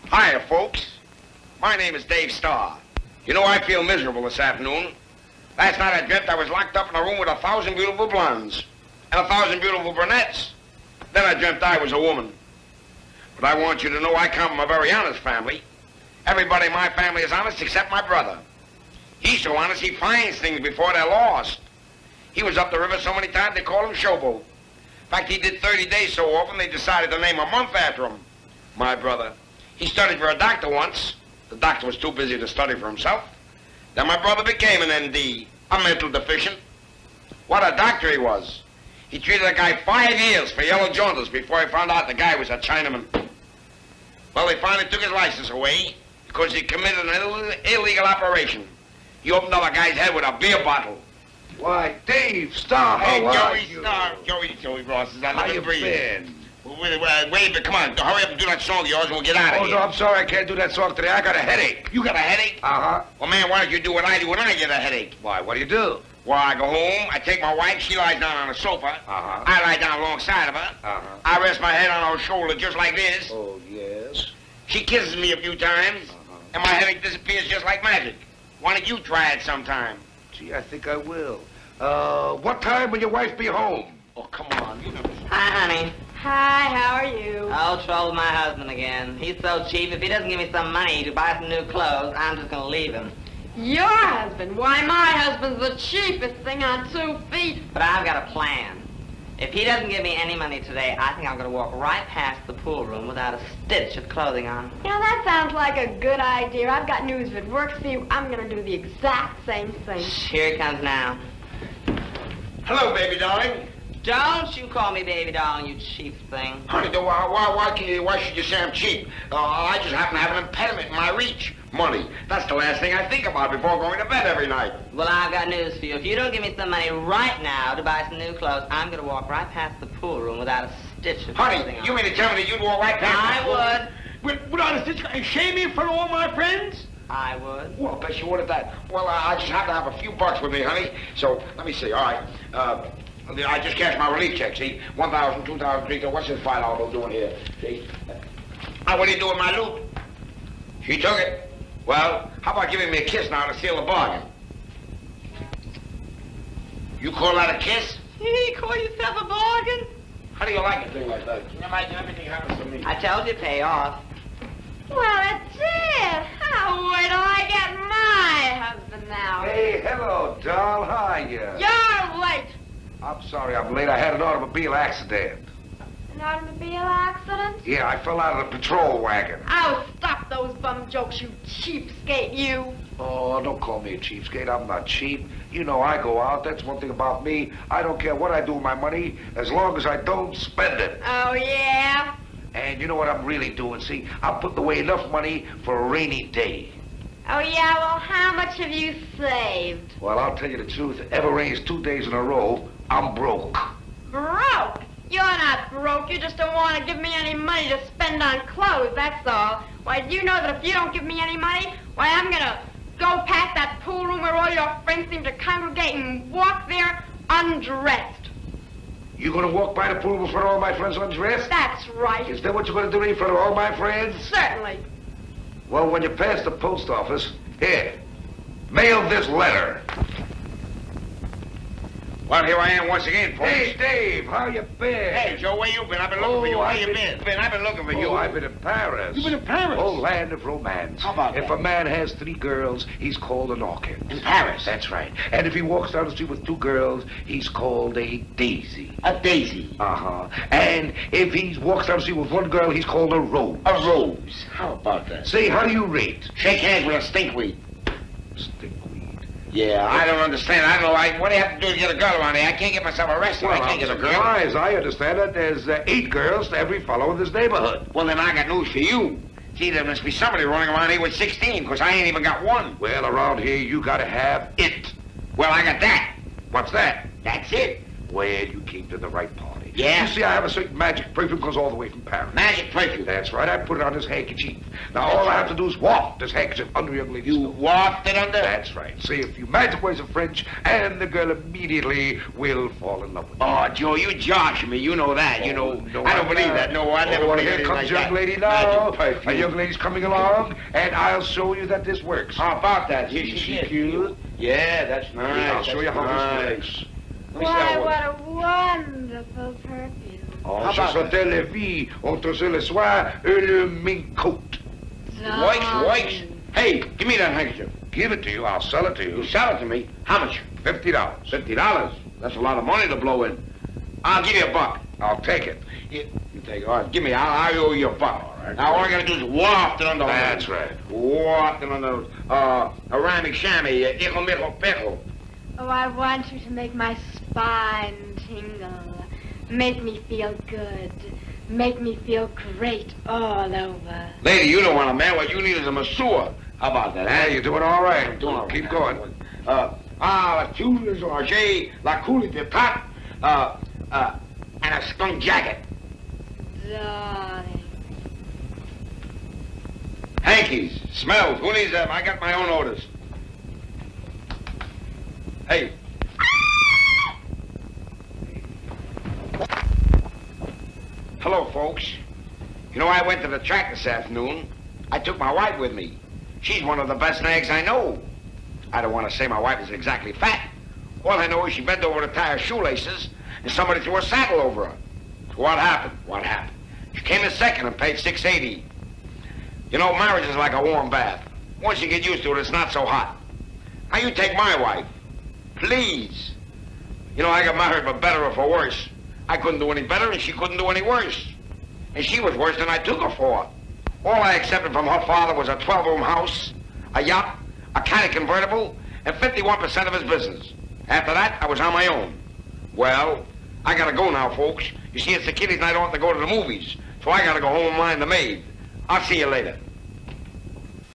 Hiya, folks. My name is Dave Starr. You know, I feel miserable this afternoon. Last night I dreamt I was locked up in a room with 1,000 beautiful blondes and 1,000 beautiful brunettes. Then I dreamt I was a woman. But I want you to know I come from a very honest family. Everybody in my family is honest except my brother. He's so honest he finds things before they're lost. He was up the river so many times they called him Showboat. In fact, he did 30 days so often they decided to name a month after him. My brother. He studied for a doctor once. The doctor was too busy to study for himself. Then my brother became an ND, a mental deficient. What a doctor he was. He treated a guy 5 years for yellow jaundice before he found out the guy was a Chinaman. Well, they finally took his license away because he committed an illegal operation. He opened up a guy's head with a beer bottle. Why, Dave, Starr, how are you? Joey Ross, is that how you been? Wait, come on, hurry up and do that song of yours and we'll get out of here. Oh, no, I'm sorry, I can't do that song today. I got a headache. You got a headache? Uh-huh. Well, man, why don't you do what I do when I get a headache? Why, what do you do? Well, I go home, I take my wife, she lies down on the sofa. Uh-huh. I lie down alongside of her. Uh-huh. I rest my head on her shoulder just like this. Oh, yes. She kisses me a few times, and my headache disappears just like magic. Why don't you try it sometime? Gee, I think I will. What time will your wife be home? Oh, come on, you know. Hi, honey. Hi, how are you? Oh, trouble with my husband again. He's so cheap, if he doesn't give me some money to buy some new clothes, I'm just gonna leave him. Your husband? Why, my husband's the cheapest thing on 2 feet. But I've got a plan. If he doesn't give me any money today, I think I'm gonna walk right past the pool room without a stitch of clothing on. You know, that sounds like a good idea. I've got news. If it works for you, I'm gonna do the exact same thing. Here he comes now. Hello, baby darling. Don't you call me baby darling, you cheap thing. Honey, why should you say I'm cheap? I just happen to have an impediment in my reach. Money. That's the last thing I think about before going to bed every night. Well, I've got news for you. If you don't give me some money right now to buy some new clothes, I'm going to walk right past the pool room without a stitch of clothing on. Honey, you mean to tell me that you'd walk right past the pool room? Without a stitch, and shame me in front of all my friends? I would. Well, I bet you would at that. Well, I just happen to have a few bucks with me, honey. So, let me see. All right. I just cashed my relief check, see? 1,000, 2,000, 3,000. What's this $5 bill doing here? See? Now, what do you do with my loot? She took it. Well, how about giving me a kiss now to seal the bargain? You call that a kiss? You call yourself a bargain? How do you like a thing like that? Can you imagine everything happens to me? I told you, pay off. Well, it did. Oh, wait till I get my husband now. Hey, hello, doll. How are you? You're late. I'm sorry I'm late. I had an automobile accident. An automobile accident? Yeah, I fell out of the patrol wagon. Oh, stop those bum jokes, you cheapskate, you. Oh, don't call me a cheapskate. I'm not cheap. You know I go out. That's one thing about me. I don't care what I do with my money as long as I don't spend it. Oh, yeah? And you know what I'm really doing, see? I'm putting away enough money for a rainy day. Oh, yeah? Well, how much have you saved? Well, I'll tell you the truth. If it ever rains 2 days in a row, I'm broke. Broke? You're not broke. You just don't want to give me any money to spend on clothes, that's all. Why, do you know that if you don't give me any money, why, I'm gonna go past that pool room where all your friends seem to congregate and walk there undressed. You gonna walk by the pool in front of all my friends undressed? That's right. Is that what you're gonna do in front of all my friends? Certainly. Well, when you pass the post office, here, mail this letter. Well, here I am once again, folks. Hey, Dave, how you been? Hey, Joe, where you been? I've been looking for you. Where you been? I've been looking for you. Oh, I've been in Paris. You've been in Paris? Oh, land of romance. How about If that? a man has 3 girls, he's called an orchid. In Paris? That's right. And if he walks down the street with 2 girls, he's called a daisy. A daisy. Uh-huh. And if he walks down the street with 1 girl, he's called a rose. A rose. How about that? Say, how do you rate? Shake hands with a stinkweed. Stinkweed. Yeah, I don't understand. I don't know. What do you have to do to get a girl around here? I can't get myself arrested. I can't get a girl. As I understand it, there's 8 girls to every fellow in this neighborhood. Well, then I got news for you. See, there must be somebody running around here with 16, because I ain't even got one. Well, around here, you gotta have it. Well, I got that. What's that? That's it. Well, you came to the right party. Yeah? You see, I have a certain magic perfume goes all the way from Paris. Magic perfume. That's right. I put it on this handkerchief. Now, all I have to do is waft this handkerchief under young lady's You nose. waft it under? That's right. Say a few magic words of French, and the girl immediately will fall in love with you. Oh, Joe, you josh me. You know that. You know. No, I don't believe that. No, I never believe Here anything comes like young that. lady now. Magic perfume. A young lady's coming along, and I'll show you that this works. How about that? Here Is she she is. cute? Yeah, that's nice. I'll show you how this works. Let me see Why, how it what a wonderful perfume. Oh, How je about sentais la vie entre ce le soir et le mink coat. Wakes. Hey, give me that handkerchief. Give it to you. I'll sell it to You you. sell it to me. How much? $50. $50. That's a lot of money to blow in. I'll give you $1. I'll take it. You take it. All right, give me. I owe you $1. right. Now all I gotta do is waft it under. That's right. Waft it under. A ramic chamois. Ickle mickle pickle. Oh, I want you to make my spine tingle. Make me feel good. Make me feel great all over. Lady, you don't want a man. What you need is a masseur. How about that? Hey, you're doing all right. I'm doing all right. Keep going. La tulle orangée, la coulée de pâte, and a skunk jacket. Darling. Hankies, smells. Who needs them? I got my own orders. Hey. Hello, folks. You know, I went to the track this afternoon. I took my wife with me. She's one of the best nags I know. I don't want to say my wife is exactly fat. All I know is she bent over to tie her shoelaces, and somebody threw a saddle over her. So what happened? What happened? She came in second and paid $6.80. You know, marriage is like a warm bath. Once you get used to it, it's not so hot. Now you take my wife. Please. You know, I got married for better or for worse. I couldn't do any better, and she couldn't do any worse. And she was worse than I took her for. All I accepted from her father was a 12-room house, a yacht, a Caddy convertible, and 51% of his business. After that, I was on my own. Well, I gotta go now, folks. You see, it's the kiddies' night off to go to the movies, so I gotta go home and mind the maid. I'll see you later.